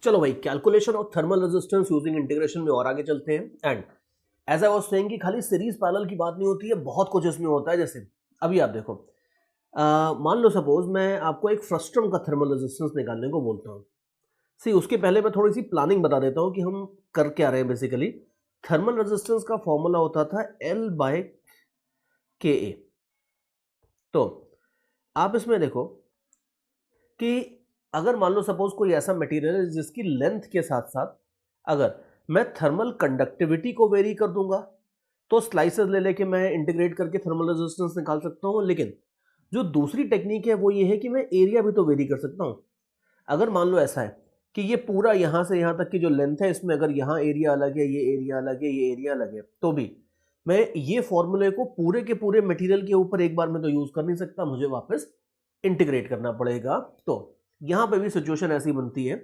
चलो भाई, calculation of thermal resistance using integration में और आगे चलते हैं। And as I was saying कि खाली सीरीज पैरेलल की बात नहीं होती है, बहुत कुछ इसमें होता है। जैसे अभी आप देखो, मान लो सपोज मैं आपको एक फ्रस्ट्रम का थर्मल रेजिस्टेंस निकालने को बोलता हूँ। सी उसके पहले मैं थोड़ी सी प्लानिंग बता देता हूँ कि हम कर क्या रहे हैं। बेसिकली थर्मल रेजिस्टेंस का फॉर्मूला होता था L बाय के ए। तो आप इसमें देखो कि अगर मान लो सपोज कोई ऐसा मटेरियल है जिसकी लेंथ के साथ साथ अगर मैं थर्मल कंडक्टिविटी को वेरी कर दूंगा तो स्लाइसेस ले लेके मैं इंटीग्रेट करके थर्मल रेजिस्टेंस निकाल सकता हूं। लेकिन जो दूसरी टेक्निक है वो ये है कि मैं एरिया भी तो वेरी कर सकता हूं। अगर मान लो ऐसा है कि ये पूरा यहां से यहां तक की जो लेंथ है, इसमें अगर यहाँ एरिया अलग है, ये एरिया अलग है, ये एरिया अलग है, तो भी मैं ये फॉर्मूले को पूरे के पूरे मटेरियल के ऊपर एक बार में तो यूज कर नहीं सकता, मुझे वापस इंटीग्रेट करना पड़ेगा। तो यहां पे भी सिचुएशन ऐसी बनती है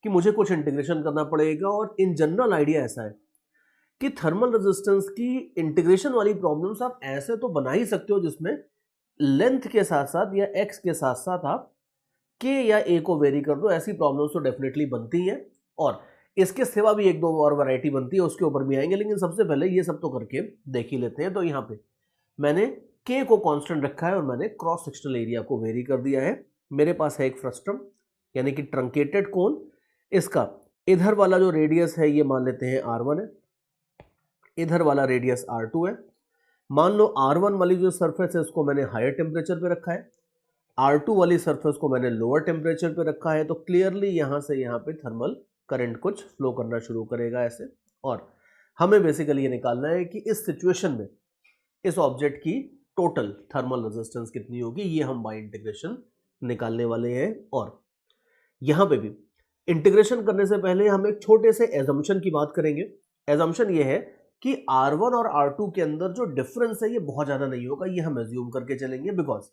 कि मुझे कुछ इंटीग्रेशन करना पड़ेगा। और इन जनरल आइडिया ऐसा है कि थर्मल रेजिस्टेंस की इंटीग्रेशन वाली प्रॉब्लम्स आप ऐसे तो बना ही सकते हो जिसमें लेंथ के साथ साथ या एक्स के साथ साथ आप के या ए को वेरी कर दो। ऐसी प्रॉब्लम्स तो डेफिनेटली बनती हैं और इसके सिवा भी एक दो और वैरायटी बनती है, उसके ऊपर भी आएंगे। लेकिन सबसे पहले ये सब तो करके देख ही लेते हैं। तो यहाँ पे मैंने के को कांस्टेंट रखा है और मैंने क्रॉस सेक्शनल एरिया को वेरी कर दिया है। मेरे पास है एक फ्रस्ट्रम यानी कि ट्रंकेटेड कोन। इसका इधर वाला जो रेडियस है ये मान लेते हैं R1 है, इधर वाला रेडियस R2 है। मान लो R1 वाली जो सरफेस है इसको मैंने हायर टेम्परेचर पे रखा है, R2 वाली सरफेस को मैंने लोअर टेम्परेचर पे रखा है। तो क्लियरली यहां से यहां पे थर्मल करंट कुछ फ्लो करना शुरू करेगा ऐसे। और हमें बेसिकली ये निकालना है कि इस सिचुएशन में इस ऑब्जेक्ट की टोटल थर्मल रेजिस्टेंस कितनी होगी, ये हम बाय इंटीग्रेशन निकालने वाले हैं। और यहां पे भी इंटीग्रेशन करने से पहले हम एक छोटे से एजम्पशन की बात करेंगे। एजम्पशन ये है कि R1 और R2 के अंदर जो डिफरेंस है ये बहुत ज्यादा नहीं होगा, ये हम एज्यूम करके चलेंगे। बिकॉज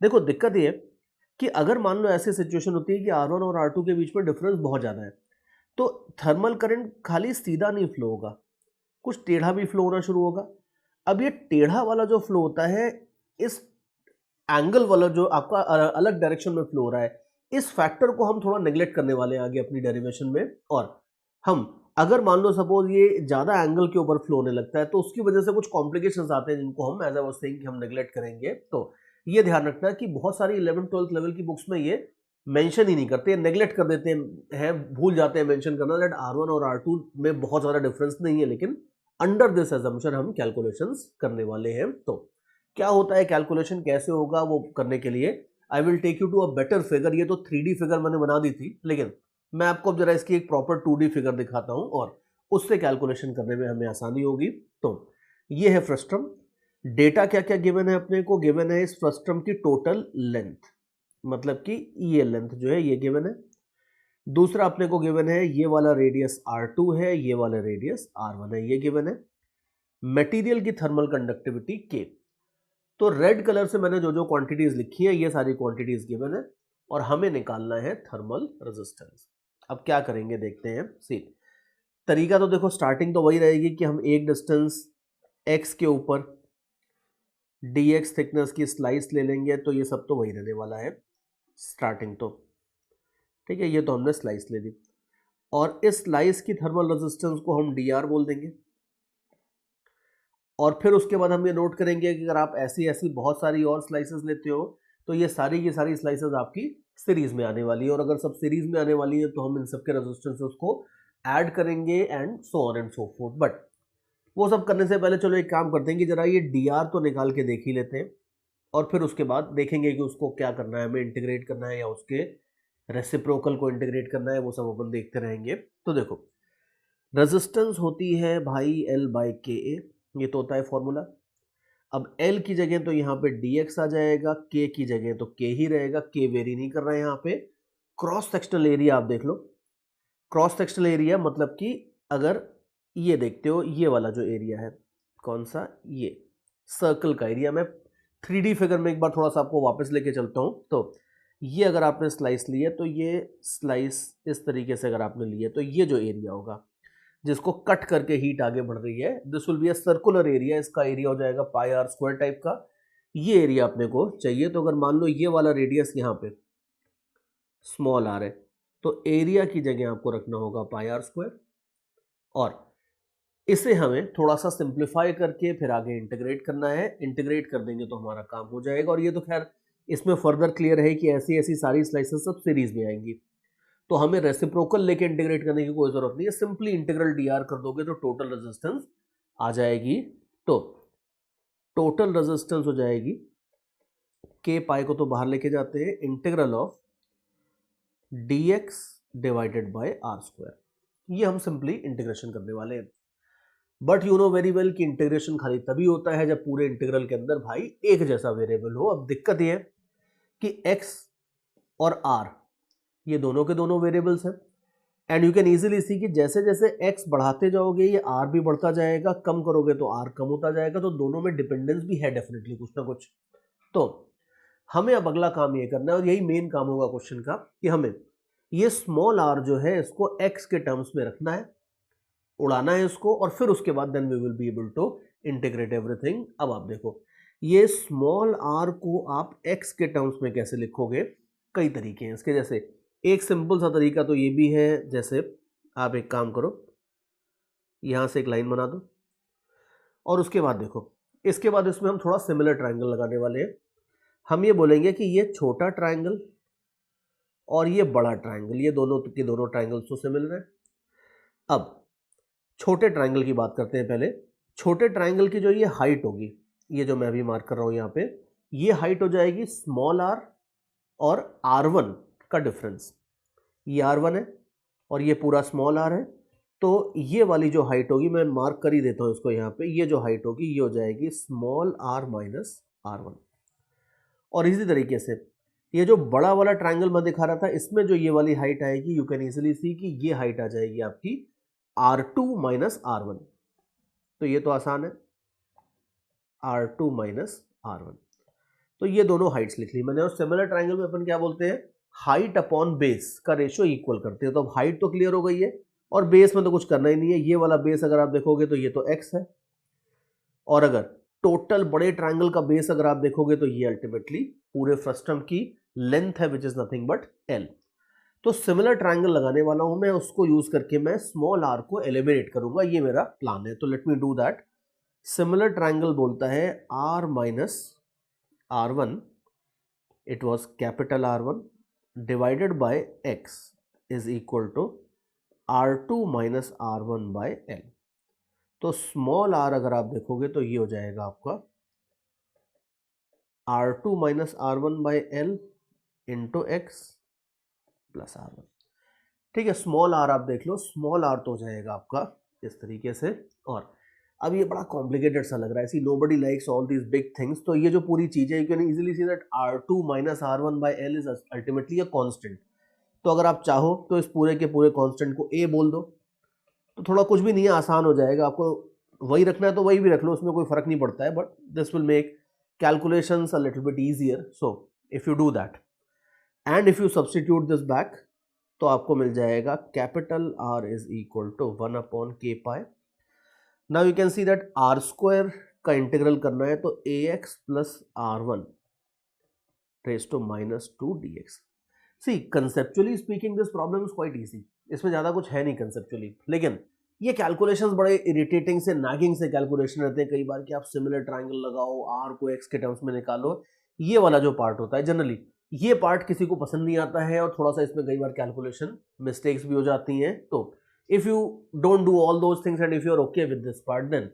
देखो दिक्कत ये है कि अगर मान लो ऐसी सिचुएशन होती है कि R1 और R2 के बीच में डिफरेंस बहुत ज्यादा है तो थर्मल करंट खाली सीधा नहीं फ्लो होगा, कुछ टेढ़ा भी फ्लो होना शुरू होगा। अब ये टेढ़ा वाला जो फ्लो होता है, इस एंगल वाला जो आपका अलग डायरेक्शन में फ्लो हो रहा है, इस फैक्टर को हम थोड़ा नेग्लेक्ट करने वाले हैं आगे अपनी डेरिवेशन में। और हम अगर मान लो सपोज ये ज्यादा एंगल के ऊपर फ्लो होने लगता है तो उसकी वजह से कुछ कॉम्प्लिकेशंस आते हैं जिनको हम एज आई वाज सेइंग कि हम नेग्लेक्ट करेंगे। तो ये ध्यान रखना कि बहुत सारी 11th-12th लेवल की बुक्स में ये मेंशन ही नहीं करते, नेग्लेक्ट कर देते हैं, भूल जाते हैं मेंशन करना दैट R1 और R2 में बहुत ज्यादा डिफरेंस नहीं है। लेकिन अंडर दिस अजम्पशन हम कैलकुलेशंस करने वाले हैं। तो क्या होता है, कैलकुलेशन कैसे होगा, वो करने के लिए I will take you to a better figure. ये तो 3D फिगर मैंने बना दी थी, लेकिन मैं आपको जरा इसकी एक प्रॉपर 2D फिगर दिखाता हूं और उससे कैलकुलेशन करने में हमें आसानी होगी। तो ये है फ्रस्ट्रम। डेटा क्या क्या गिवन है अपने को, गिवन है इस फ्रस्ट्रम की टोटल लेंथ, मतलब कि ये लेंथ जो है ये गिवन है। दूसरा अपने को गिवन है ये वाला रेडियस R2 है, ये वाला रेडियस R1 है, ये गिवन है। मटेरियल की थर्मल कंडक्टिविटी K। तो रेड कलर से मैंने जो जो क्वांटिटीज लिखी है ये सारी क्वांटिटीज गिवन है और हमें निकालना है थर्मल रेजिस्टेंस। अब क्या करेंगे देखते हैं। सी तरीका तो देखो, स्टार्टिंग तो वही रहेगी कि हम एक डिस्टेंस x के ऊपर dx थिकनेस की स्लाइस ले लेंगे। तो ये सब तो वही रहने वाला है स्टार्टिंग तो, ठीक है। ये तो हमने स्लाइस ले ली और इस स्लाइस की थर्मल रेजिस्टेंस को हम dr बोल देंगे। और फिर उसके बाद हम ये नोट करेंगे कि अगर आप ऐसी ऐसी बहुत सारी और स्लाइसेस लेते हो तो ये सारी की सारी स्लाइसेस आपकी सीरीज में आने वाली है। और अगर सब सीरीज में आने वाली है तो हम इन सबके रेजिस्टेंसेस को ऐड करेंगे and so on and so fourth. But वो सब करने से पहले चलो एक काम करते हैं कि जरा ये dr तो निकाल के देख ही लेते हैं और फिर उसके बाद देखेंगे कि उसको क्या करना है, हमें इंटीग्रेट करना है या उसके रेसिप्रोकल को इंटीग्रेट करना है, वो सब अपन देखते रहेंगे। तो देखो रेजिस्टेंस होती है भाई L बाई के ए, ये तो होता है फॉर्मूला। अब L की जगह तो यहाँ पे dx आ जाएगा, K की जगह तो K ही रहेगा, K वेरी नहीं कर रहा है यहाँ पे। क्रॉस सेक्शनल एरिया आप देख लो, क्रॉस सेक्शनल एरिया मतलब कि अगर ये देखते हो ये वाला जो एरिया है, कौन सा, ये सर्कल का एरिया। मैं 3D फिगर में एक बार थोड़ा सा आपको वापस लेके चलता हूँ। तो ये अगर आपने स्लाइस ली है तो ये स्लाइस इस तरीके से अगर आपने ली है तो ये जो एरिया होगा जिसको कट करके हीट आगे बढ़ रही है, this will be a circular area. इसका एरिया हो जाएगा पाई आर स्क्वायर टाइप का। ये एरिया अपने को चाहिए। तो अगर मान लो ये वाला रेडियस यहाँ पे स्मॉल आर है तो एरिया की जगह आपको रखना होगा पाई आर स्क्वायर, और इसे हमें थोड़ा सा सिंप्लीफाई करके फिर आगे इंटीग्रेट करना है। इंटीग्रेट कर देंगे तो हमारा काम हो जाएगा। और ये तो खैर इसमें फर्दर क्लियर है कि ऐसी ऐसी सारी स्लाइसेस सब सीरीज में आएंगी, तो हमें रेसिप्रोकल लेके इंटीग्रेट करने की कोई जरूरत नहीं है। सिंपली इंटीग्रल डी आर कर दोगे तो टोटल रेजिस्टेंस आ जाएगी। तो टोटल रेजिस्टेंस हो जाएगी, के पाई को तो बाहर लेके जाते हैं, integral of d x divided by r square. ये हम सिंपली इंटीग्रेशन करने वाले हैं। But you know very well कि इंटीग्रेशन खाली तभी होता है जब पूरे इंटीग्रल के अंदर भाई एक जैसा वेरिएबल हो। अब दिक्कत ये है कि x और r ये दोनों के दोनों वेरिएबल्स हैं, and you can easily see कि जैसे जैसे x बढ़ाते जाओगे ये r भी बढ़ता जाएगा, कम करोगे तो r कम होता जाएगा, तो दोनों में डिपेंडेंस भी है डेफिनेटली कुछ ना कुछ। तो हमें अब अगला काम ये करना है, और यही मेन काम होगा क्वेश्चन का, कि हमें ये स्मॉल r जो है इसको x के टर्म्स में रखना है, उड़ाना है इसको, और फिर उसके बाद then we will be able to integrate everything. अब आप देखो ये स्मॉल r को आप x के टर्म्स में कैसे लिखोगे, कई तरीके हैं इसके। जैसे एक सिंपल सा तरीका तो ये भी है, जैसे आप एक काम करो, यहां से एक लाइन बना दो, और उसके बाद देखो इसके बाद इसमें हम थोड़ा सिमिलर ट्रायंगल लगाने वाले हैं। हम ये बोलेंगे कि ये छोटा ट्रायंगल और ये बड़ा ट्रायंगल, ये दोनों के दोनों ट्रायंगल्स तो सिमिलर है। अब छोटे ट्रायंगल की बात करते हैं पहले। छोटे ट्रायंगल की जो ये हाइट होगी, ये जो मैं अभी मार्क कर रहा हूं यहाँ पे, ये हाइट हो जाएगी स्मॉल r और r1 का डिफरेंस। ये r1 है और ये पूरा स्मॉल r है, तो ये वाली जो हाइट होगी, मैं मार्क कर ही देता हूँ इसको यहाँ पे, ये जो हाइट होगी ये हो जाएगी स्मॉल r माइनस r1। और इसी तरीके से ये जो बड़ा वाला ट्रायंगल मैं दिखा रहा था, इसमें जो ये वाली हाइट आएगी, यू कैन इजीली सी कि ये हाइट आ जाएगी आपकी R2 माइनस R1। तो ये तो आसान है, R2 माइनस R1। तो ये दोनों हाइट्स लिख ली मैंने। और सिमिलर ट्रायंगल में अपन क्या बोलते हैं, हाइट अपॉन बेस का रेशियो इक्वल करते हैं। तो अब हाइट तो क्लियर हो गई है, और बेस में तो कुछ करना ही नहीं है। ये वाला बेस अगर आप देखोगे तो ये तो x है, और अगर टोटल बड़े ट्रायंगल का बेस अगर आप देखोगे तो ये अल्टीमेटली पूरे फ्रस्टम की लेंथ है, which is nothing but l। तो सिमिलर ट्रायंगल लगाने वाला हूं मैं, उसको यूज करके मैं स्मॉल r को एलिमिनेट करूंगा, ये मेरा प्लान है। तो let me do that. Similar triangle बोलता है r minus r1, it was capital R1 divided by x is equal to R2 minus R1 by l। तो स्मॉल r अगर आप देखोगे तो ये हो जाएगा आपका R2 minus R1 by l into x plus R1। ठीक है, स्मॉल r आप देख लो, स्मॉल r तो हो जाएगा आपका इस तरीके से। और अब ये बड़ा कॉम्प्लिकेटेड सा लग रहा है, see nobody likes all these big things. तो ये जो पूरी चीज है, you can easily see that R2 minus R1 by l is ultimately a constant. तो अगर आप चाहो तो इस पूरे के पूरे कांस्टेंट को a बोल दो, तो थोड़ा कुछ भी नहीं है, आसान हो जाएगा। आपको वही रखना है तो वही भी रख लो, उसमें कोई फर्क नहीं पड़ता है, but this will make calculations a little bit easier. So if you do that and if you substitute this back, तो आपको मिल जाएगा capital R is equal to 1 upon k pi. Now you can see that r square का integral करना है, तो ax plus r1 raise to minus 2 dx। See conceptually speaking this problem is quite easy, इसमें ज़्यादा कुछ है नहीं conceptually, लेकिन ये कैलकुलेशंस बड़े इरिटेटिंग से नागिंग से कैलकुलेशन रहते हैं कई बार, कि आप सिमिलर ट्रायंगल लगाओ, r को x के टर्म्स में निकालो। ये वाला जो पार्ट होता है, जनरली ये पार्ट किसी को पसंद नहीं आता है, और थोड़ा सा इसमें कई बार कैलकुलेशन मिस्टेक्स भी हो जाती हैं। तो if you don't do all those things and if you are okay with this part, then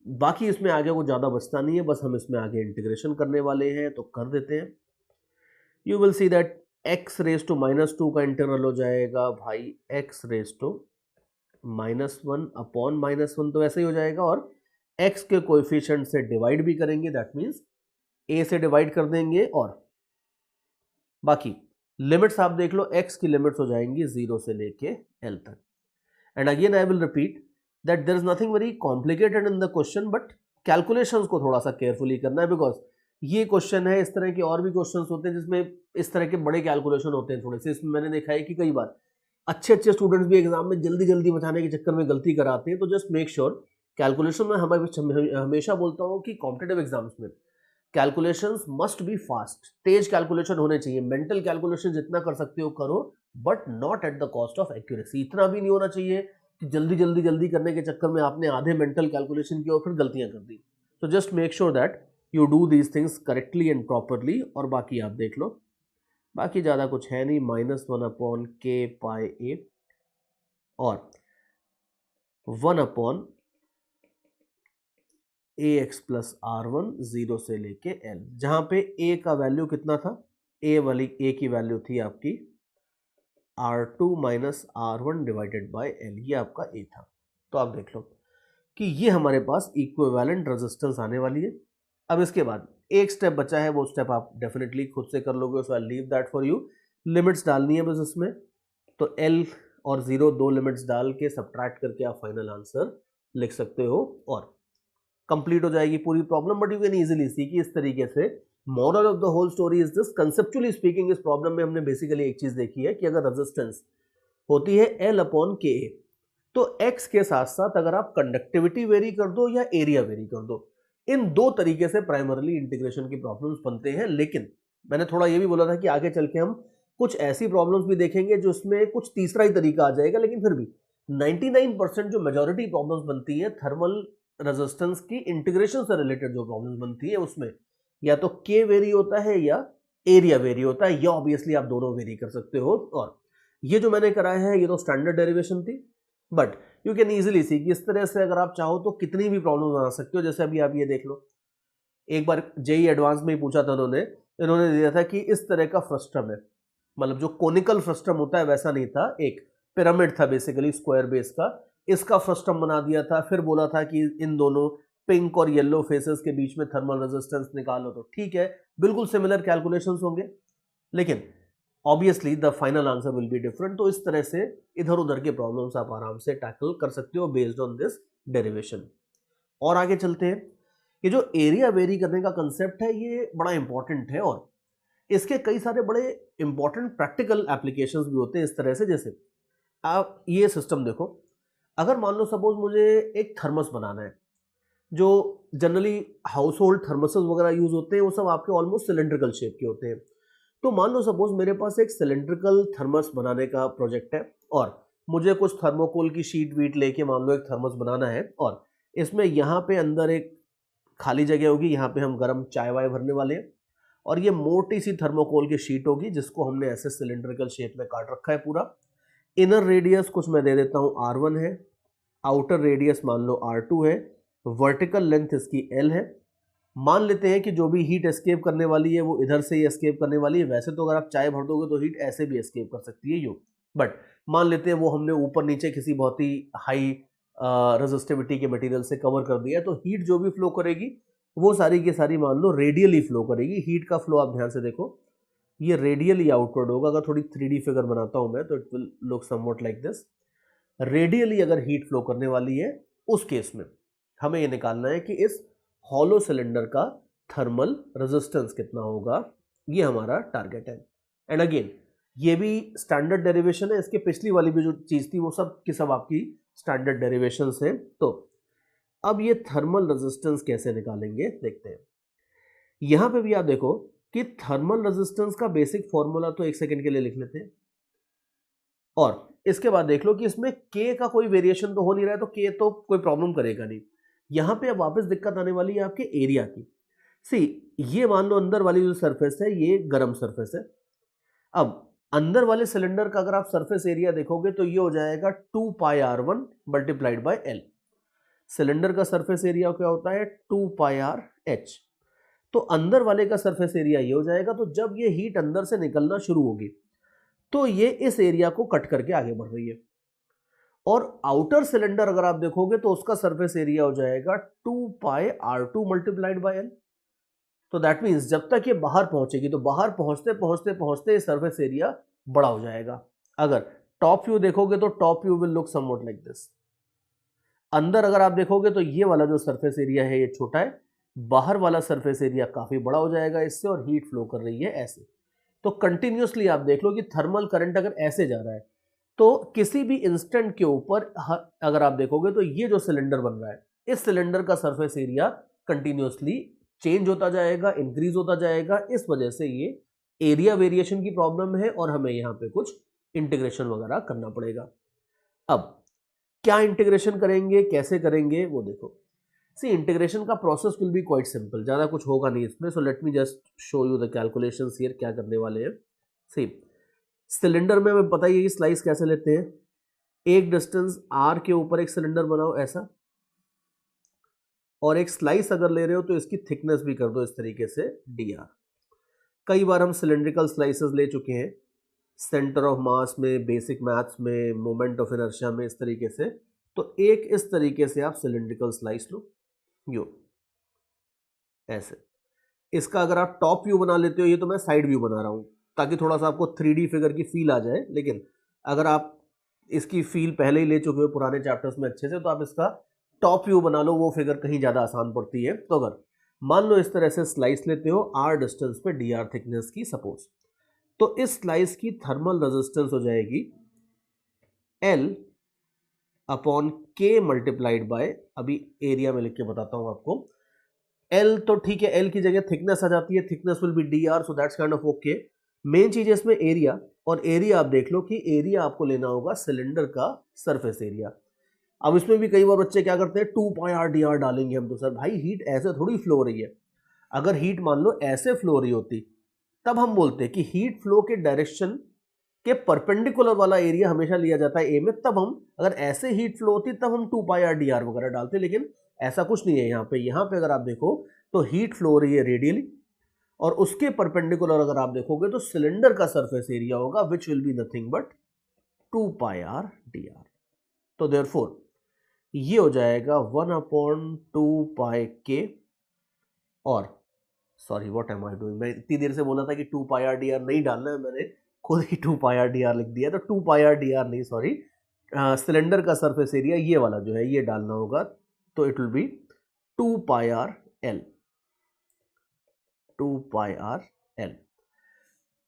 बाकी इसमें आगे को ज़्यादा बचता नहीं है, बस हम इसमें आगे इंटीग्रेशन करने वाले हैं, तो कर देते हैं। You will see that x raise to minus 2 का इंटीग्रल हो जाएगा भाई x रेज टू -1 अपॉन -1, तो ऐसे ही हो जाएगा। और x के कोएफिशिएंट से डिवाइड भी करेंगे, दैट मीन्स a से डिवाइड कर देंगे, और बाकी लिमिट्स आप देख लो, x की लिमिट्स हो जाएंगी 0 से लेके l तक। And again I will repeat that there is nothing very complicated in the question, but calculations को थोड़ा सा केयरफुली करना है, बिकॉज ये क्वेश्चन है, इस तरह के और भी क्वेश्चंस होते हैं जिसमें इस तरह के बड़े कैलकुलेशन होते हैं थोड़े से। इसमें मैंने देखा है कि कई बार अच्छे स्टूडेंट्स भी एग्जाम में जल्दी जल्दी बचाने के चक्कर में गलती कराते हैं। तो जस्ट मेक श्योर कैलकुलेशन में, हमेशा बोलता हूँ कि कॉम्पिटिटिव एग्जाम्स में calculations must be fast, Tej calculation होने चाहिए। मेंटल कैलकुलेशन जितना कर सकते हो करो, but not at the cost of accuracy. इतना भी नहीं होना चाहिए कि जल्दी जल्दी जल्दी करने के चक्कर में आपने आधे मेंटल कैलकुलेशन किया और फिर गलतियां कर दी। तो just make sure that you do these things correctly and properly, और बाकी आप देख लो, बाकी ज़्यादा कुछ है नहीं। -1/k⁴ और 1/ax + r1 0 से लेके l, जहां पे a का वैल्यू कितना था, a की वैल्यू थी आपकी r2 - r1 / l, ये आपका a था। तो आप देख लो कि ये हमारे पास इक्विवेलेंट रेजिस्टेंस आने वाली है। अब इसके बाद एक स्टेप बचा है, वो स्टेप आप डेफिनेटली खुद से कर लोगे, so I leave that for you. Limits डालनी है बस इसमें, तो l और 0 दो लिमिट्स डाल के सब्ट्रैक्ट करके आप फाइनल आंसर लिख सकते हो और कंप्लीट हो जाएगी पूरी problem. But you can easily see कि इस तरीके से moral of the whole story is this, conceptually speaking इस प्रॉब्लम में हमने बेसिकली एक चीज देखी है कि अगर रेजिस्टेंस होती है L/Ka, तो x के साथ साथ अगर आप कंडक्टिविटी वेरी कर दो या एरिया वेरी कर दो, इन दो तरीके से प्राइमरली इंटीग्रेशन की प्रॉब्लम्स बनते हैं। लेकिन मैंने थोड़ा ये भी बोला था कि आगे चल के हम कुछ ऐसी प्रॉब्लम्स भी देखेंगे जो इसमें कुछ तीसरा ही तरीका आ जाएगा, लेकिन फिर भी 99% जो मेजॉरिटी प्रॉब्लम्स बनती है थर्मल रेजिस्टेंस की इंटीग्रेशन से रिलेटेड जो प्रॉब्लम्स बनती है उसमें या तो k वेरी होता है या एरिया वेरी होता है, या ऑब्वियसली आप दोनों वेरी कर सकते हो। और ये जो मैंने कराया है ये तो स्टैंडर्ड डेरिवेशन थी, but you can easily see कि इस तरह से अगर आप चाहो तो कितनी भी प्रॉब्लम बना सकते हो। जैसे अभी आप ये देख लो, एक बार जेईई एडवांस में ही पूछा था इन्होंने दिया था कि इस तरह का फ्रस्टम है, मतलब जो कोनिकल फ्रस्टम होता है वैसा नहीं था, एक पिरामिड था बेसिकली स्क्वायर बेस का, इसका फ्रस्टम बना दिया था। फिर बोला था कि इन दोनों पिंक और येलो फेसेस के बीच में थर्मल रेजिस्टेंस निकालो, तो ठीक है, बिल्कुल सिमिलर कैलकुलेशंस होंगे, लेकिन obviously the final answer will be different. तो इस तरह से इधर उधर के प्रॉब्लम्स आप आराम से टैकल कर सकते हो बेस्ड ऑन दिस डेरिवेशन। और आगे चलते हैं, ये जो एरिया वेरी करने का कंसेप्ट है ये बड़ा इंपॉर्टेंट है और इसके कई सारे बड़े इंपॉर्टेंट प्रैक्टिकल एप्लीकेशंस भी होते हैं इस तरह से। जैसे आप ये सिस्टम देखो, अगर मान लो सपोज मुझे एक थर्मस बनाना है, जो जनरली हाउस होल्ड थर्मसेस वगैरह यूज होते हैं वो सब आपके ऑलमोस्ट सिलेंड्रिकल शेप के होते हैं। तो मान लो सपोज मेरे पास एक सिलेंड्रिकल थर्मस बनाने का प्रोजेक्ट है और मुझे कुछ थर्मोकोल की शीट वीट लेके मान लो एक थर्मस बनाना है, और इसमें यहाँ पे अंदर एक खाली जगह होगी, यहाँ पे हम गर्म चाय वाय भरने वाले हैं, और ये मोटी सी थर्मोकोल की शीट होगी जिसको हमने ऐसे सिलेंड्रिकल शेप में काट रखा है पूरा। इनर रेडियस कुछ मैं दे देता हूँ R1 है, आउटर रेडियस मान लो R2 है, वर्टिकल लेंथ इसकी L है। मान लेते हैं कि जो भी हीट एस्केप करने वाली है वो इधर से ही एस्केप करने वाली है। वैसे तो अगर आप चाय भर दोगे तो हीट ऐसे भी एस्केप कर सकती है यूँ, बट मान लेते हैं वो हमने ऊपर नीचे किसी बहुत ही हाई रेजिस्टिविटी के मटेरियल से कवर कर दिया, तो हीट जो भी फ्लो करेगी वो सारी की सारी मान लो रेडियली फ्लो करेगी। हीट का फ्लो आप ध्यान से देखो, ये रेडियली आउटवर्ड होगा। अगर थोड़ी 3D फिगर बनाता हूं मैं तो it will look somewhat like this. Radially अगर हीट फ्लो करने वाली है उस केस में हमें ये निकालना है कि इस हॉलो सिलेंडर का थर्मल रेजिस्टेंस कितना होगा, ये हमारा टारगेट है। एंड अगेन ये भी स्टैंडर्ड डेरिवेशन है, इसके पिछली वाली भी जो चीज थी वो सब की सब आपकी स्टैंडर्ड डेरिवेशंस हैं। तो अब ये थर्मल रेजिस्टेंस कैसे निकालेंगे देखते हैं। यहां पे भी आप देखो कि थर्मल रेजिस्टेंस का बेसिक फॉर्मूला तो एक सेकंड के लिए लिख लेते हैं, और इसके बाद देख लो कि इसमें k का कोई वेरिएशन तो हो नहीं रहा है, तो k तो कोई प्रॉब्लम करेगा नहीं। यहां पे अब वापस दिक्कत आने वाली है आपके एरिया की। सी ये मान लो अंदर वाली जो सरफेस है ये गर्म सरफेस है। अब अंदर वाले सिलेंडर का अगर आप सरफेस एरिया देखोगे तो ये हो जाएगा 2πr1 × L। सिलेंडर का सरफेस एरिया क्या होता है 2πrh। तो अंदर वाले का सरफेस एरिया ये हो जाएगा। तो जब ये हीट अंदर से निकलना शुरू होगी तो ये इस एरिया को कट करके आगे बढ़ रही है, और आउटर सिलेंडर अगर आप देखोगे तो उसका सरफेस एरिया हो जाएगा 2πr2 × L। तो दैट मीन्स जब तक ये बाहर पहुंचेगी तो बाहर पहुंचते पहुंचते पहुंचते सरफेस एरिया बड़ा हो जाएगा। अगर टॉप व्यू देखोगे तो top view will look somewhat like this. अंदर अगर आप देखोगे तो ये वाला जो सरफेस एरिया है ये छोटा है, बाहर वाला सरफेस एरिया काफी बड़ा हो जाएगा इससे, और हीट फ्लो कर रही है ऐसे। तो कंटिन्यूसली आप देख लो कि थर्मल करंट अगर ऐसे जा रहा है तो किसी भी इंस्टेंट के ऊपर अगर आप देखोगे तो ये जो सिलेंडर बन रहा है इस सिलेंडर का सरफेस एरिया कंटिन्यूसली चेंज होता जाएगा, इंक्रीज होता जाएगा। इस वजह से ये एरिया वेरिएशन की प्रॉब्लम है और हमें यहाँ पे कुछ इंटीग्रेशन वगैरह करना पड़ेगा। अब क्या इंटीग्रेशन करेंगे, कैसे करेंगे वो देखो। सी इंटीग्रेशन का process will be quite simple, ज़्यादा कुछ होगा नहीं इसमें। सो let me just show you the calculations here, क्या करने वाले हैं। सी सिलेंडर में हमें पता ही है कि स्लाइस कैसे लेते हैं। एक डिस्टेंस आर के ऊपर एक सिलेंडर बनाओ ऐसा, और एक स्लाइस अगर ले रहे हो तो इसकी थिकनेस भी कर दो इस तरीके से डी आर। कई बार हम सिलेंड्रिकल स्लाइसेस ले चुके हैं सेंटर ऑफ मास में, बेसिक मैथ्स में, मोमेंट ऑफ इनर्शिया में, इस तरीके से। तो एक इस तरीके से आप सिलेंड्रिकल स्लाइस लो, यो ऐसे। इसका अगर आप टॉप व्यू बना लेते हो, ये तो मैं साइड व्यू बना रहा हूं ताकि थोड़ा सा आपको 3D फिगर की फील आ जाए, लेकिन अगर आप इसकी फील पहले ही ले चुके हो पुराने चैप्टर्स में अच्छे से, तो आप इसका टॉप व्यू बना लो, वो फिगर कहीं ज़्यादा आसान पड़ती है। तो अगर मान लो इस तरह से स्लाइस लेते हो आर डिस्टेंस पे डी आर थिकनेस की सपोज, तो इस स्लाइस की थर्मल रेजिस्टेंस हो जाएगी L upon K multiplied by, अभी एरिया में लिख के बताता हूं आपको। L तो ठीक है, L की जगह थिकनेस आ जाती है, thickness will be D R, so that's kind of okay. Main चीज है इसमें एरिया, और एरिया आप देख लो कि एरिया आपको लेना होगा सिलेंडर का सरफेस एरिया। अब इसमें भी कई बार बच्चे क्या करते हैं, 2 पाई आर डी आर डालेंगे हम, तो सर भाई हीट ऐसे थोड़ी फ्लो हो रही है। अगर हीट मान लो ऐसे फ्लो हो रही होती, तब हम बोलते कि हीट फ्लो के डायरेक्शन के परपेंडिकुलर वाला एरिया हमेशा लिया जाता है ए में, तब हम अगर ऐसे हीट फ्लो होती तब हम 2 पाई आर डी आर वगैरह डालते, लेकिन ऐसा कुछ नहीं है यहाँ पे। यहाँ पे अगर आप देखो तो हीट फ्लो हो रही है रेडियली, और उसके परपेंडिकुलर अगर आप देखोगे तो सिलेंडर का सरफेस एरिया होगा which will be nothing but 2 pi R D R. तो देयरफॉर ये हो जाएगा 1/2 पाई के, और sorry what am I doing, मैं इतनी देर से बोला था कि 2 पाई आर डी आर नहीं डालना है, मैंने खुद ही 2 पाई आर डी आर लिख दिया। तो 2 पाई आर डी आर नहीं, सॉरी, सिलेंडर का सरफेस एरिया ये वाला जो है ये डालना होगा, तो it will be 2 pi R L, 2 pi R L.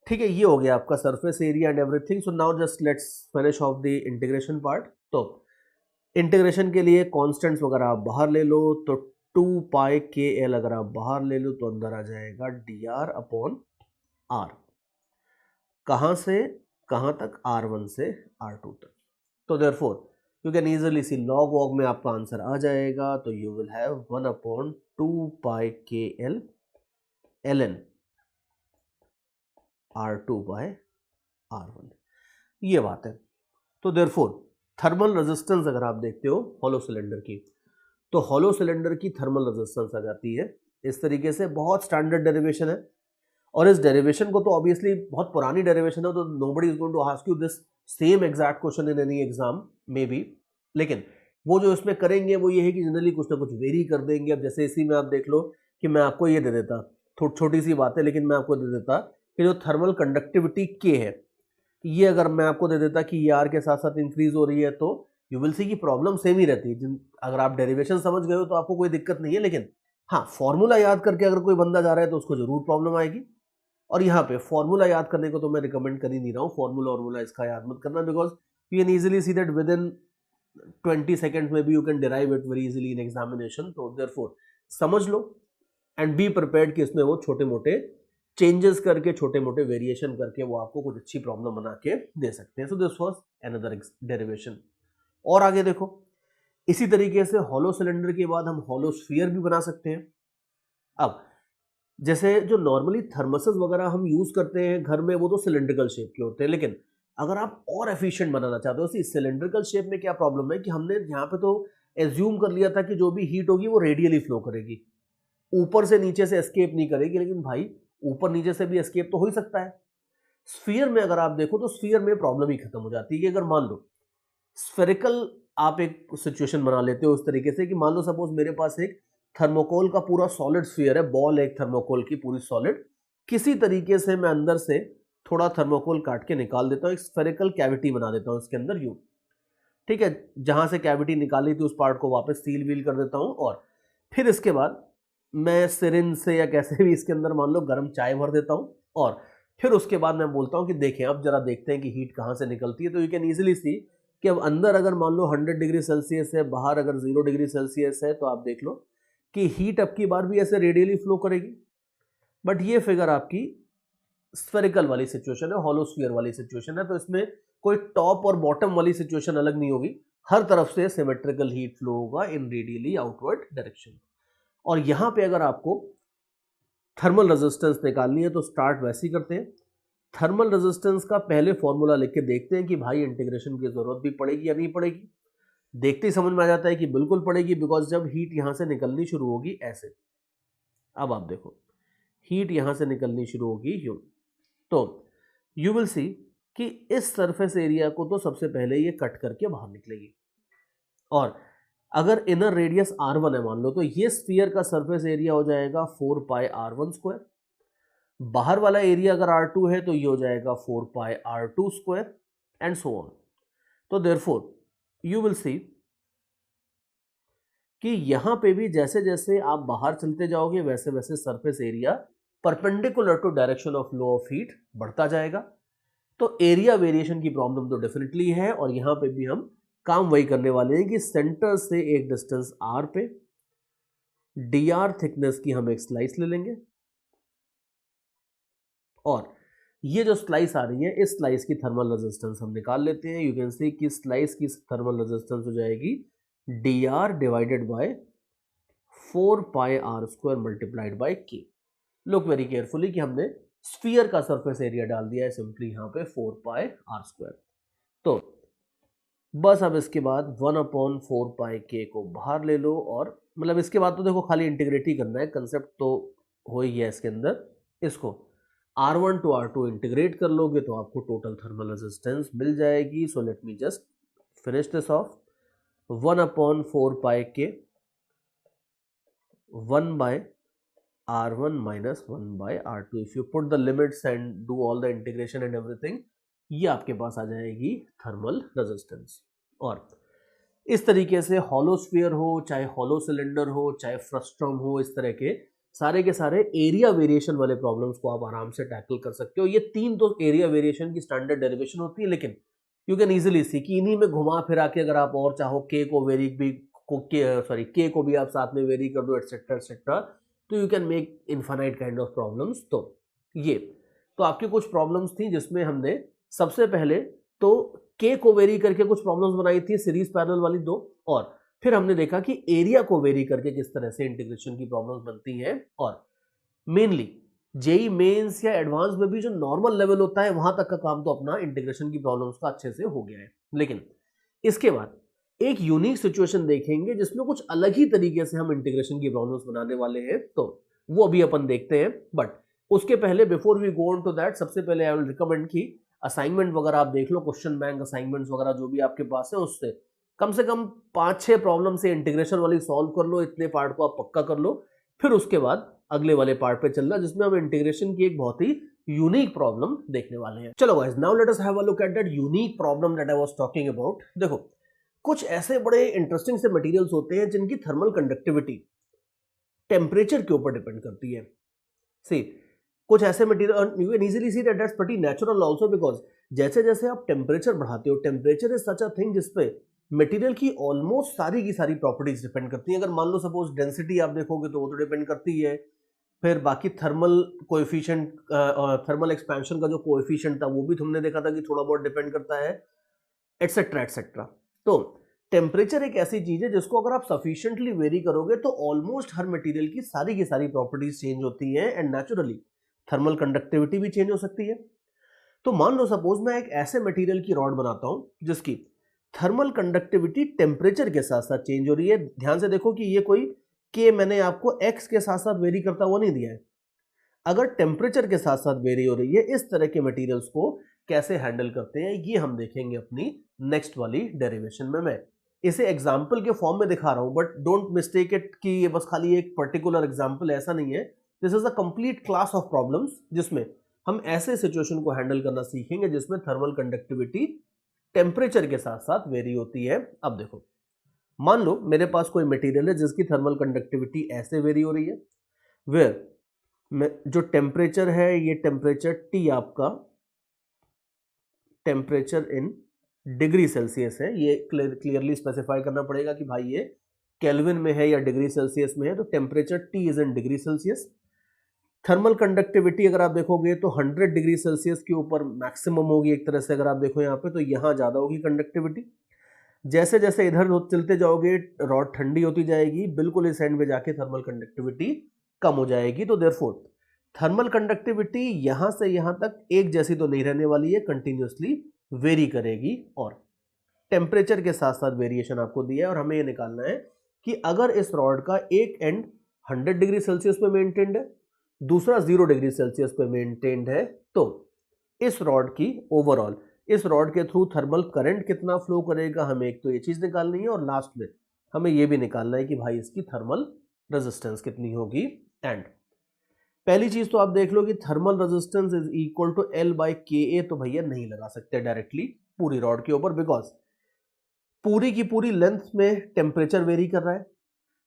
ठीक है, ये हो गया आपका surface area and everything. So now just let's finish off the integration part. तो इंटीग्रेशन के लिए कॉन्स्टेंट्स वगैरह आप बाहर ले लो, तो 2 पाई के एल अगर आप बाहर ले लो तो अंदर आ जाएगा डी आर अपॉन आर। कहां से कहां तक, R1 से R2 तक। तो therefore you can easily see log वॉग में आपका आंसर आ जाएगा, तो यू विल हैव 1/2 पाई के L ln R2 bye R1, ये बात है। तो देयरफॉर थर्मल रेजिस्टेंस अगर आप देखते हो हॉलो सिलेंडर की, तो हॉलो सिलेंडर की थर्मल रेजिस्टेंस आ जाती है इस तरीके से। बहुत स्टैंडर्ड डेरिवेशन है, और इस डेरिवेशन को तो ऑब्वियसली बहुत पुरानी डेरिवेशन है, तो nobody is going to ask you this same exact question in any exam maybe, लेकिन वो जो इसमें करेंगे वो ये है कि जनरली कुछ ना कुछ वेरी कर देंगे। अब जैसे इसी में आप देख लो कि मैं आपको ये दे देता, छोटी सी बात है लेकिन मैं आपको दे देता कि जो थर्मल कंडक्टिविटी के है, ये अगर मैं आपको दे देता कि ये आर के साथ साथ इंक्रीज हो रही है, तो यू विल सी की प्रॉब्लम सेम ही रहती है। अगर आप डेरिवेशन समझ गए हो तो आपको कोई दिक्कत नहीं है, लेकिन हाँ फॉर्मूला याद करके अगर कोई बंदा जा रहा है तो उसको जरूर प्रॉब्लम आएगी। और यहाँ पे फॉर्मूला याद करने को तो मैं रिकमेंड कर ही नहीं रहा हूँ, फॉर्मूला इसका याद मत करना, because you can easily see that with in 20 seconds में भी you can derive it very easily in examination. तो देयरफॉर समझ लो एंड बी प्रिपेयर्ड कि इसमें वो छोटे मोटे चेंजेस करके, छोटे मोटे वेरिएशन करके वो आपको कुछ अच्छी प्रॉब्लम बना के दे सकते हैं। So this was another derivation. और आगे देखो, इसी तरीके से हॉलो सिलेंडर के बाद हम हॉलो स्फीयर भी बना सकते हैं। अब जैसे जो नॉर्मली थर्मसेस वगैरह हम यूज करते हैं घर में, वो तो सिलेंड्रिकल शेप के होते हैं, लेकिन अगर आप और एफिशिएंट बनाना चाहते हो, इस सिलेंड्रिकल शेप में क्या प्रॉब्लम है कि हमने यहाँ पे तो एज्यूम कर लिया था कि जो भी हीट होगी वो रेडियली फ्लो करेगी, ऊपर से नीचे से एस्केप नहीं करेगी। लेकिन भाई ऊपर नीचे से भी एस्केप तो हो ही सकता है। स्फीयर में अगर आप देखो तो स्फीयर में प्रॉब्लम ही खत्म हो जाती है कि अगर मान लो स्फेरिकल आप एक सिचुएशन बना लेते हो उस तरीके से कि मान लो सपोज मेरे पास एक थर्मोकोल का पूरा सॉलिड स्फीयर है, बॉल एक थर्मोकोल की पूरी सॉलिड, किसी तरीके से मैं अंदर से थोड़ा थर्मोकोल काट के निकाल देता हूँ, एक स्फेरिकल कैविटी बना देता हूँ इसके अंदर यूं, ठीक है। जहां से कैविटी निकाली थी उस पार्ट को वापस सील वील कर देता हूँ, और फिर इसके बाद मैं सिरिंज से या कैसे भी इसके अंदर मान लो गर्म चाय भर देता हूँ, और फिर उसके बाद मैं बोलता हूँ कि देखें अब जरा देखते हैं कि हीट कहाँ से निकलती है। तो यू कैन ईजिली सी कि अब अंदर अगर मान लो 100 डिग्री सेल्सियस है, बाहर अगर 0 डिग्री सेल्सियस है, तो आप देख लो कि हीट अब की बार भी ऐसे रेडियली फ्लो करेगी। बट ये फिगर आपकी स्फेरिकल वाली सिचुएशन है, हॉलोस्फीयर वाली सिचुएशन है, तो इसमें कोई टॉप और बॉटम वाली सिचुएशन अलग नहीं होगी, हर तरफ से सिमेट्रिकल हीट फ्लो होगा इन रेडियली आउटवर्ड डायरेक्शन। और यहां पे अगर आपको थर्मल रेजिस्टेंस निकालनी है तो स्टार्ट वैसे ही करते हैं। थर्मल रेजिस्टेंस का पहले फॉर्मूला लिख के देखते हैं कि भाई इंटीग्रेशन की जरूरत भी पड़ेगी या नहीं पड़ेगी। देखते ही समझ में आ जाता है कि बिल्कुल पड़ेगी, बिकॉज जब हीट यहां से निकलनी शुरू होगी ऐसे, अब आप देखो हीट यहां से निकलनी शुरू होगी यूं, तो यू विल सी कि इस सरफेस एरिया को तो सबसे पहले ये कट करके बाहर निकलेगी। और अगर इनर रेडियस r1 है मान लो, तो ये स्फीयर का सरफेस एरिया हो जाएगा 4 पाई r1 स्क्वायर। बाहर वाला एरिया अगर r2 है तो ये हो जाएगा 4 पाई r2 square and so on. तो देयरफॉर यू विल सी कि यहां पे भी जैसे जैसे आप बाहर चलते जाओगे वैसे वैसे surface area perpendicular to direction of flow of heat बढ़ता जाएगा। तो एरिया वेरिएशन की प्रॉब्लम तो डेफिनेटली है, और यहां पे भी हम काम वही करने वाले हैं कि सेंटर से एक डिस्टेंस r पे dr थिकनेस की हम एक स्लाइस ले लेंगे, और ये जो स्लाइस आ रही है इस स्लाइस की थर्मल रेजिस्टेंस हम निकाल लेते हैं। यू कैन सी कि स्लाइस की थर्मल रेजिस्टेंस हो जाएगी dr divided by 4 pi r square multiplied by k। Look very carefully कि हमने स्फीयर का सरफेस एरिया डाल दिया है सिंपली यहाँ पे 4 पाई r स्क्वायर। तो बस अब इसके बाद 1/4 पाई k को बाहर ले लो, और मतलब इसके बाद तो देखो खाली इंटीग्रेट ही करना है, कंसेप्ट तो हो ही है इसके अंदर। इसको r1 टू r2 इंटीग्रेट कर लोगे तो आपको टोटल थर्मल रेजिस्टेंस मिल जाएगी। So let me just finish this off. 1/4 pi k 1 by r1 minus 1 by r2। if you put the limits and do all the integration and everything, ये आपके पास आ जाएगी thermal resistance. और इस तरीके से hollow sphere हो, चाहे हॉलो सिलेंडर हो, चाहे फ्रस्ट्रम हो, इस तरह के सारे एरिया वेरिएशन वाले प्रॉब्लम्स को आप आराम से टैकल कर सकते हो। ये तीन तो एरिया वेरिएशन की स्टैंडर्ड डेरिवेशन होती है, लेकिन यू कैन इजीली सी कि इन्हीं में घुमा फिरा के अगर आप और चाहो के को वेरी भी के को भी आप साथ में वेरी कर दो एटसेट्रा एटसेट्रा, तो you can make infinite kind of problems. तो ये तो आपकी कुछ प्रॉब्लम्स थी जिसमें हमने सबसे पहले तो के को वेरी करके कुछ प्रॉब्लम्स बनाई थी, सीरीज पैरेलल वाली दो, और फिर हमने देखा कि एरिया को वेरी करके किस तरह से इंटीग्रेशन की प्रॉब्लम्स बनती हैं। और मेनली जेई मेंस या एडवांस में भी जो नॉर्मल लेवल होता है वहां तक का काम तो अपना इंटीग्रेशन की प्रॉब्लम्स का अच्छे से हो गया है। लेकिन इसके बाद एक यूनिक सिचुएशन देखेंगे जिसमें कुछ अलग ही तरीके से हम इंटीग्रेशन की प्रॉब्लम्स बनाने वाले हैं, तो वो अभी अपन देखते हैं। बट उसके पहले before we go on to that, सबसे पहले आई विल रिकमेंड कि असाइनमेंट वगैरह आप देख लो, क्वेश्चन बैंक असाइनमेंट्स वगैरह जो भी आपके पास है उससे कम से कम 5-6 प्रॉब्लम से इंटीग्रेशन वाली सॉल्व कर लो, इतने पार्ट को आप पक्का कर लो। फिर उसके बाद अगले वाले पार्ट पे चलना जिसमें हम इंटीग्रेशन की एक बहुत ही यूनिक प्रॉब्लम देखने वाले हैं। चलो guys, now let us have a look at that unique problem that I was talking about. देखो कुछ ऐसे बड़े इंटरेस्टिंग से मटेरियल्स होते हैं जिनकी थर्मल कंडक्टिविटी टेम्परेचर के ऊपर डिपेंड करती है। सी कुछ ऐसे material, you can easily see that that's pretty natural also, because जैसे जैसे आप टेम्परेचर बढ़ाते हो, temperature is such a thing जिसपे मटेरियल की ऑलमोस्ट सारी की सारी प्रॉपर्टीज डिपेंड करती हैं। अगर मान लो सपोज डेंसिटी आप देखोगे तो वो तो डिपेंड करती है, फिर बाकी थर्मल कोएफिशिएंट, थर्मल एक्सपेंशन का जो कोएफिशिएंट था वो भी तुमने देखा था कि थोड़ा बहुत डिपेंड करता है, एटसेट्रा एटसेट्रा। तो टेम्परेचर एक ऐसी चीज है जिसको अगर आप सफिशिएंटली वेरी करोगे तो ऑलमोस्ट हर मटेरियल की सारी प्रॉपर्टीज चेंज होती हैं, एंड नेचुरली थर्मल कंडक्टिविटी भी चेंज हो सकती है। तो मान लो सपोज मैं एक ऐसे मटेरियल की रॉड बनाता हूं जिसकी थर्मल कंडक्टिविटी टेम्परेचर के साथ साथ चेंज हो रही है। ध्यान से देखो कि ये कोई के मैंने आपको एक्स के साथ साथ वेरी करता हुआ नहीं दिया है। अगर टेम्परेचर के साथ साथ वेरी हो रही है, इस तरह के मटेरियल्स को कैसे हैंडल करते हैं ये हम देखेंगे अपनी नेक्स्ट वाली डेरिवेशन में। मैं इसे एग्जाम्पल के फॉर्म में दिखा रहा हूं, बट डोंट मिस्टेक इट कि ये बस खाली एक पर्टिकुलर एग्जाम्पल, ऐसा नहीं है। This is a complete class of problems जिसमें हम ऐसे सिचुएशन को हैंडल करना सीखेंगे जिसमें थर्मल कंडक्टिविटी टेम्परेचर के साथ साथ वेरी होती है। अब देखो, मान लो मेरे पास कोई मटेरियल है जिसकी थर्मल कंडक्टिविटी ऐसे वेरी हो रही है, वेयर जो टेम्परेचर है ये टेम्परेचर टी आपका टेम्परेचर इन डिग्री सेल्सियस है। ये क्लियरली स्पेसिफाई करना पड़ेगा कि भाई ये केल्विन में है या डिग्री सेल्सियस में है। तो temperature T is in degree Celsius, thermal conductivity अगर आप देखोगे तो 100 डिग्री सेल्सियस के ऊपर मैक्सिमम होगी एक तरह से, अगर आप देखो यहाँ पे तो यहाँ ज़्यादा होगी कंडक्टिविटी। जैसे जैसे इधर चलते जाओगे रॉड ठंडी होती जाएगी, बिल्कुल इस एंड पे जाके थर्मल कंडक्टिविटी कम हो जाएगी। तो देयरफॉर थर्मल कंडक्टिविटी यहाँ से यहाँ तक एक जैसी तो नहीं रहने वाली है, कंटिन्यूसली वेरी करेगी। और टेम्परेचर के साथ साथ वेरिएशन आपको दिया है, और हमें ये निकालना है कि अगर इस रॉड का एक एंड 100 डिग्री सेल्सियस पे मेंटेन्ड है, दूसरा 0 डिग्री सेल्सियस पे मेंटेन्ड है, तो इस रॉड की ओवरऑल इस रॉड के थ्रू थर्मल करंट कितना फ्लो करेगा, हमें एक तो ये चीज निकालनी है, और लास्ट में हमें ये भी निकालना है कि भाई इसकी थर्मल रेजिस्टेंस कितनी होगी। एंड पहली चीज तो आप देख लो कि thermal resistance is equal to L by KA, तो भैया नहीं लगा सकते डायरेक्टली पूरी रॉड के ऊपर, बिकॉज पूरी की पूरी लेंथ में टेम्परेचर वेरी कर रहा है,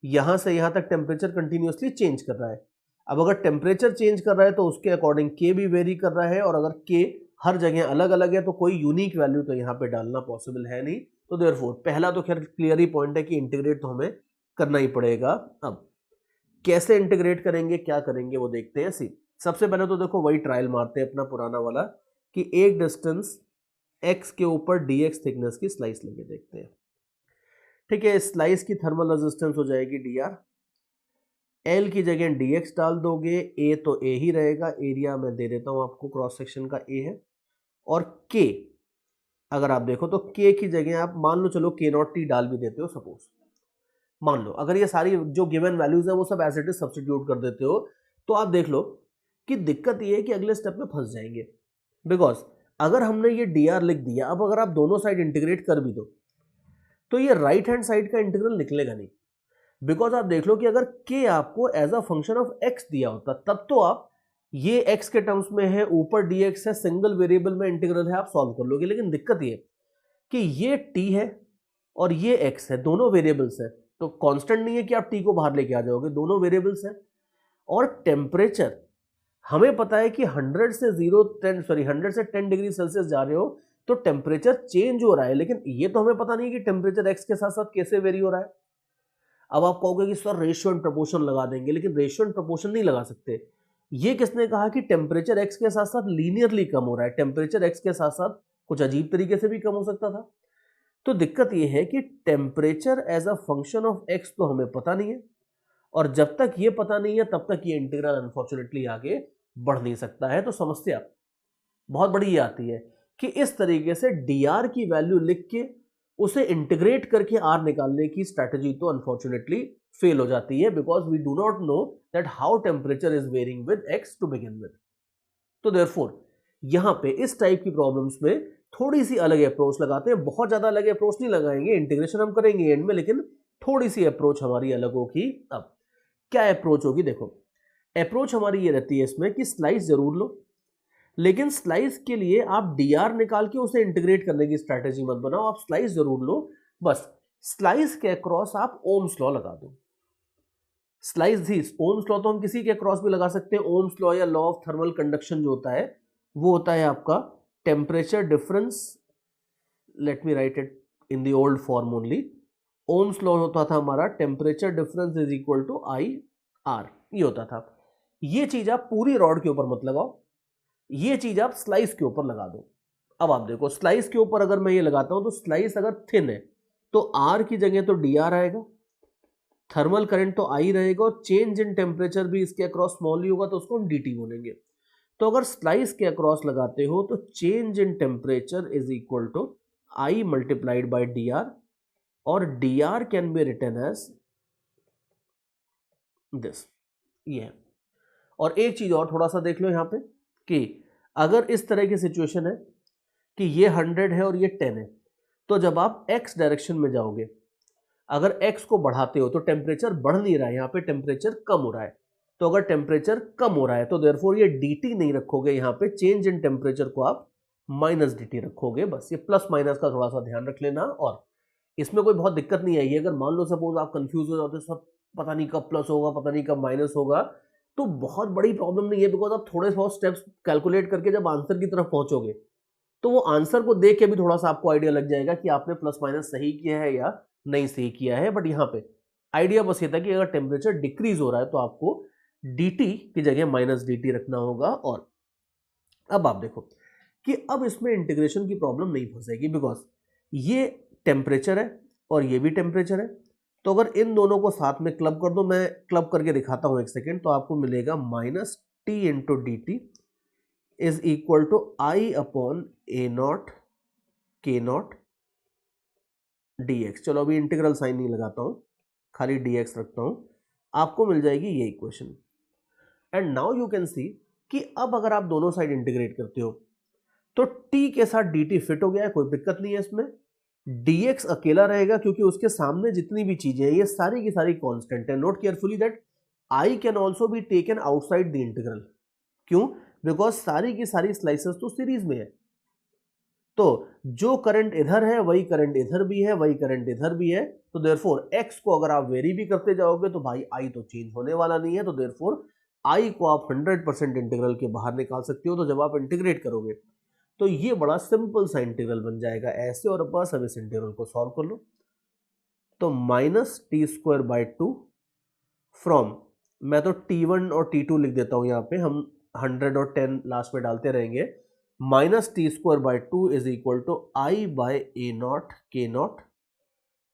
यहां से यहां तक टेम्परेचर कंटिन्यूसली चेंज कर रहा है। अब अगर टेम्परेचर चेंज कर रहा है तो उसके अकॉर्डिंग K भी वेरी कर रहा है, और अगर K हर जगह अलग अलग है तो कोई यूनिक वैल्यू तो यहाँ पे डालना पॉसिबल है नहीं। तो देयरफॉर पहला तो खैर क्लियर ही पॉइंट है कि इंटीग्रेट तो हमें करना ही पड़ेगा। अब कैसे इंटीग्रेट करेंगे, क्या करेंगे वो देखते हैं। सबसे पहले तो देखो वही ट्रायल मारते हैं अपना पुराना वाला, कि एक डिस्टेंस x के ऊपर dx थिकनेस की स्लाइस लेके देखते हैं। ठीक है, स्लाइस की थर्मल रेजिस्टेंस हो जाएगी dr, L की जगह dx डाल दोगे, A तो A ही रहेगा, एरिया मैं दे देता हूं आपको, क्रॉस सेक्शन का A है, और K अगर आप देखो तो K की जगह आप मान लो चलो K0T डाल भी देते हो, सपोज मान लो अगर ये सारी जो गिवन वैल्यूज है वो सब एज इट इज सब्स्टिट्यूट कर देते हो, तो आप देख लो कि दिक्कत ये है कि अगले स्टेप में फंस जाएंगे। बिकॉज अगर हमने ये dr लिख दिया, अब अगर आप दोनों साइड इंटीग्रेट कर भी दो तो ये राइट हैंड साइड का इंटीग्रल निकलेगा नहीं। बिकॉज आप देख लो कि अगर k आपको as a function of x दिया होता तब तो आप ये x के टर्म्स में है, ऊपर dx है, सिंगल वेरिएबल में इंटीग्रल है, आप सॉल्व कर लोगे। लेकिन दिक्कत ये कि ये t है और ये x है, दोनों वेरिएबल्स है, तो कांस्टेंट नहीं है कि आप t को बाहर लेके आ जाओगे, दोनों वेरिएबल्स हैं। और टेम्परेचर हमें पता है कि 100 से 10 डिग्री सेल्सियस जा रहे हो तो टेम्परेचर चेंज हो रहा है, लेकिन ये तो हमें पता नहीं है कि टेम्परेचर x के साथ साथ कैसे वेरी हो रहा है। अब आप कहोगे कि सर रेशियो एंड प्रोपोर्शन लगा देंगे, लेकिन रेशियो एंड प्रोपोर्शन नहीं लगा सकते। ये किसने कहा कि टेम्परेचर x के साथ साथ लीनियरली कम हो रहा है, टेम्परेचर x के साथ साथ कुछ अजीब तरीके से भी कम हो सकता था। तो दिक्कत ये है कि temperature as a function of x तो हमें पता नहीं है, और जब तक ये पता नहीं है तब तक ये इंटीग्रल अनफॉर्चुनेटली आगे बढ़ नहीं सकता है। तो समस्या बहुत बड़ी ये आती है कि इस तरीके से dr की वैल्यू लिख के उसे इंटीग्रेट करके r निकालने की स्ट्रेटजी तो अनफॉर्चुनेटली फेल हो जाती है, because we do not know that how temperature is varying with x to begin with. तो देयरफॉर यहां पे इस टाइप की प्रॉब्लम्स में थोड़ी सी अलग अप्रोच लगाते हैं, बहुत ज्यादा अलग अप्रोच नहीं लगाएंगे, इंटीग्रेशन हम करेंगे एंड में, लेकिन थोड़ी सी अप्रोच हमारी अलग होगी। अब क्या अप्रोच होगी, देखो अप्रोच हमारी ये रहती है इसमें कि स्लाइस जरूर लो, लेकिन स्लाइस के लिए आप dr निकाल के उसे इंटीग्रेट करने की स्ट्रैटेजी मत बनाओ, आप स्लाइस जरूर लो, बस स्लाइस के अक्रॉस आप ओम्स लॉ लगा दो। स्लाइस दिस ओम्स लॉ तो हम किसी के अक्रॉस भी लगा सकते हैं, ओम्स लॉ या लॉ ऑफ थर्मल कंडक्शन जो होता है वो होता है आपका temperature difference, let me write it in the old form only. Ohm's law होता था हमारा temperature difference is equal to IR, ये होता था। ये चीज आप पूरी रॉड के ऊपर मत लगाओ, ये चीज आप स्लाइस के ऊपर लगा दो। अब आप देखो स्लाइस के ऊपर अगर मैं ये लगाता हूं तो स्लाइस अगर थिन है तो R की जगह तो dr आएगा, थर्मल करंट तो I रहेगा, और चेंज इन टेम्परेचर भी इसके अक्रॉस स्मॉल ही होगा तो उसको हम dt बोलेंगे। तो अगर स्लाइस के अक्रॉस लगाते हो तो change in temperature is equal to I multiplied by dr, और dr can be written as this, ये है। और एक चीज और थोड़ा सा देख लो यहां पे कि अगर इस तरह की सिचुएशन है कि ये 100 है और ये 10 है, तो जब आप x डायरेक्शन में जाओगे, अगर x को बढ़ाते हो तो टेम्परेचर बढ़ नहीं रहा है, यहाँ पे टेम्परेचर कम हो रहा है। तो अगर टेम्परेचर कम हो रहा है तो देयरफॉर ये dt नहीं रखोगे, यहाँ पे चेंज इन टेम्परेचर को आप माइनस dt रखोगे, बस ये प्लस माइनस का थोड़ा सा ध्यान रख लेना। और इसमें कोई बहुत दिक्कत नहीं आएगी। अगर मान लो सपोज आप कंफ्यूज हो जाते सब पता नहीं कब प्लस होगा पता नहीं कब माइनस होगा, तो बहुत बड़ी प्रॉब्लम नहीं है, बिकॉज आप थोड़े बहुत स्टेप्स कैलकुलेट करके जब आंसर की तरफ पहुंचोगे तो वो आंसर को देख के भी थोड़ा सा आपको आइडिया लग जाएगा कि आपने प्लस माइनस सही किया है या नहीं सही किया है। बट यहाँ पे आइडिया बस ये था कि अगर टेम्परेचर डिक्रीज हो रहा है तो आपको dt की जगह माइनस dt रखना होगा। और अब आप देखो कि अब इसमें इंटीग्रेशन की प्रॉब्लम नहीं फंसेगी, बिकॉज ये टेम्परेचर है और ये भी टेम्परेचर है। तो अगर इन दोनों को साथ में क्लब कर दो, मैं क्लब करके दिखाता हूं एक सेकेंड, तो आपको मिलेगा minus T into d T is equal to I upon A naught k naught d x. चलो अभी इंटीग्रल साइन नहीं लगाता हूं, खाली डी एक्स रखता हूं, आपको मिल जाएगी ये equation. And now you can सी कि अब अगर आप दोनों साइड इंटीग्रेट करते हो तो t के साथ dt फिट हो गया है, कोई दिक्कत नहीं है इसमें। dx अकेला रहेगा क्योंकि उसके सामने जितनी भी चीजें हैं ये सारी की सारी कांस्टेंट है। Note carefully that i can also be taken outside the integral. क्यों? बिकॉज सारी की सारी स्लाइसेस तो सीरीज में है, तो जो करंट इधर है वही करंट इधर भी है, वही करंट इधर भी है। तो देयरफॉर x को अगर आप वेरी भी करते जाओगे तो भाई i तो चेंज होने वाला नहीं है। तो देयरफॉर i को आप 100% इंटीग्रल के बाहर निकाल सकते हो। तो जब आप इंटीग्रेट करोगे तो ये बड़ा सिंपल सा इंटीग्रल बन जाएगा ऐसे। और बस अब इस इंटीग्रल को सॉल्व कर लो। तो minus T square by to from, मैं तो t1 और t2 लिख देता हूं यहाँ पे, हम 100 और 10 लास्ट में डालते रहेंगे। Minus T square by two is equal to I by A naught k naught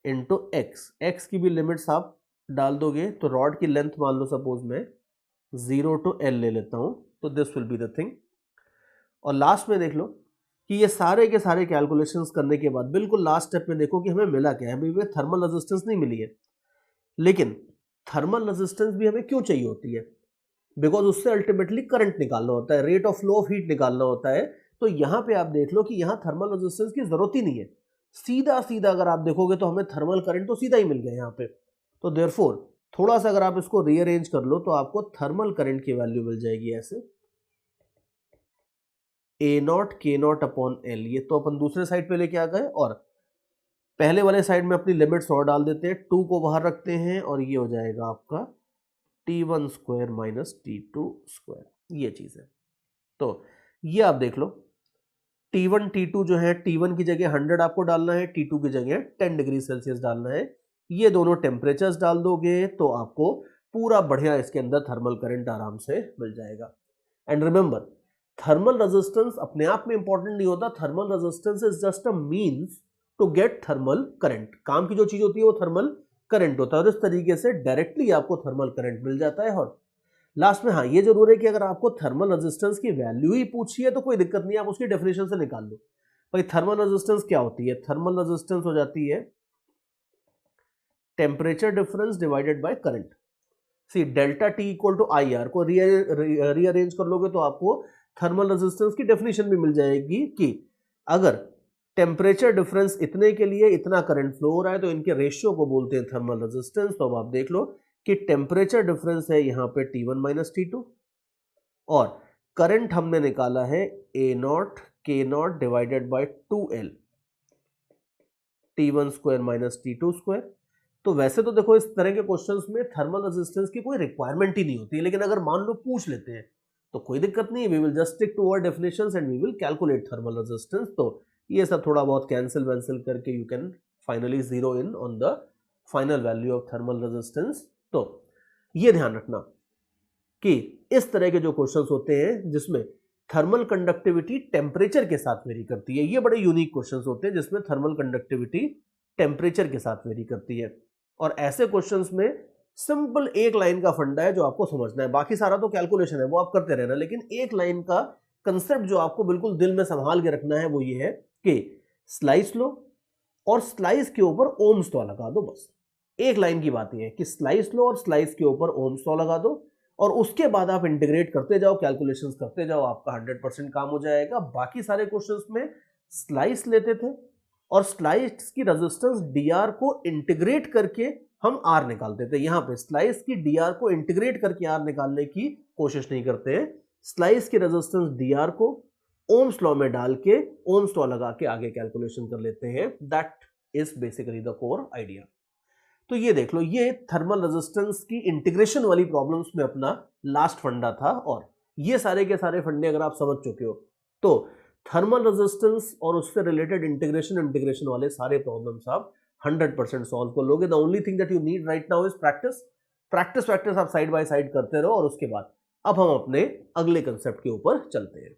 into x. X की भी लिमिट्स आप डाल दोगे तो रॉड की लेंथ मान लो सपोज मैं 0 to L ले लेता हूं, तो this will be the thing. और लास्ट में देख लो कि ये सारे के सारे कैलकुलेशंस करने के बाद बिल्कुल लास्ट स्टेप में देखो कि हमें मिला क्या है। भाई थर्मल रेजिस्टेंस नहीं मिली है, लेकिन थर्मल रेजिस्टेंस भी हमें क्यों चाहिए होती है? बिकॉज उससे अल्टीमेटली करंट निकालना होता है, rate of flow of heat निकालना होता है। तो यहां पे आप देख लो कि यहां थर्मल रेजिस्टेंस की जरूरत ही नहीं है। सीधा सीधा अगर आप देखोगे तो हमें थर्मल करंट तो सीधा ही मिल गया यहाँ पे। तो देयरफॉर थोड़ा सा अगर आप इसको रीअरेंज कर लो तो आपको थर्मल करंट की वैल्यू मिल जाएगी ऐसे, ए naught k not upon L. ये तो अपन दूसरे साइड पे लेके आ गए और पहले वाले साइड में अपनी लिमिट्स और डाल देते हैं, 2 को बाहर रखते हैं और ये हो जाएगा आपका t1 square minus t2 square, ये चीज है। तो ये आप देख लो t1 t2 जो है, t1 की जगह 100 आपको डालना है, t2 की जगह 10 डिग्री सेल्सियस डालना है। ये दोनों टेम्परेचर्स डाल दोगे तो आपको पूरा बढ़िया इसके अंदर थर्मल करंट आराम से मिल जाएगा। एंड रिमेंबर, थर्मल रेजिस्टेंस अपने आप में इंपॉर्टेंट नहीं होता। Thermal resistance is just a means to get thermal current. काम की जो चीज होती है वो थर्मल करंट होता है और इस तरीके से डायरेक्टली आपको थर्मल करंट मिल जाता है। और लास्ट में हाँ ये जरूर है कि अगर आपको थर्मल रेजिस्टेंस की वैल्यू ही पूछी है तो कोई दिक्कत नहीं है, आप उसकी डेफिनेशन से निकाल लो। भाई थर्मल रेजिस्टेंस क्या होती है? थर्मल रेजिस्टेंस हो जाती है temperature difference divided by current. See delta T equal to I R को रीअरेंज कर लोगे तो आपको थर्मल रेजिस्टेंस की डेफिनेशन भी मिल जाएगी कि अगर टेम्परेचर डिफरेंस इतने के लिए इतना करंट फ्लो हो रहा है तो इनके रेशियो को बोलते हैं थर्मल रेजिस्टेंस। तो अब आप देख लो कि टेम्परेचर डिफरेंस है यहाँ पे T1 माइनस T2 और करंट हमने निकाला है ए naught k not divided by 2L T1 square minus T2 square. तो वैसे तो देखो इस तरह के क्वेश्चंस में थर्मल रेजिस्टेंस की कोई रिक्वायरमेंट ही नहीं होती, लेकिन अगर मान लो पूछ लेते हैं तो कोई दिक्कत नहीं है, we will just stick to our definitions and we will calculate thermal resistance. तो ये सब थोड़ा बहुत कैंसिल वैंसिल करके you can finally zero in on the final value of thermal resistance. तो ये ध्यान रखना कि इस तरह के जो क्वेश्चंस होते हैं जिसमें थर्मल कंडक्टिविटी टेम्परेचर के साथ वेरी करती है, ये बड़े यूनिक क्वेश्चंस होते हैं जिसमें थर्मल कंडक्टिविटी टेम्परेचर के साथ वेरी करती है। और ऐसे क्वेश्चंस में सिंपल एक लाइन का फंडा है जो आपको समझना है, बाकी सारा तो कैलकुलेशन है वो आप करते रहना, लेकिन एक लाइन का कंसेप्ट जो आपको बिल्कुल दिल में संभाल के रखना है वो ये है कि स्लाइस लो और स्लाइस के ऊपर ओम्स लॉ लगा दो। बस एक लाइन की बात यह है कि स्लाइस लो और स्लाइस के ऊपर ओम्स लॉ लगा दो और उसके बाद आप इंटीग्रेट करते जाओ, कैलकुलेशंस करते जाओ, आपका 100% काम हो जाएगा। बाकी सारे क्वेश्चंस में स्लाइस लेते थे और स्लाइस की रेजिस्टेंस dr को इंटीग्रेट करके हम r निकालते थे। यहां पे स्लाइस की dr को इंटीग्रेट करके r निकालने की कोशिश नहीं करते हैं, स्लाइस की रेजिस्टेंस dr को ओम्स लॉ में डाल के ओम्स लॉ लगा के आगे कैलकुलेशन कर लेते हैं। That is basically the core idea. तो ये देख लो, ये थर्मल रेजिस्टेंस की इंटीग्रेशन वाली प्रॉब्लम्स में अपना लास्ट फंडा था और ये सारे के सारे फंडे अगर आप समझ चुके हो तो थर्मल रेजिस्टेंस और उससे रिलेटेड इंटीग्रेशन वाले सारे प्रॉब्लम्स आप 100% सॉल्व कर लोगे। The only thing that you need right now is practice. Practice आप साइड बाय साइड करते रहो और उसके बाद अब हम अपने अगले कंसेप्ट के ऊपर चलते हैं।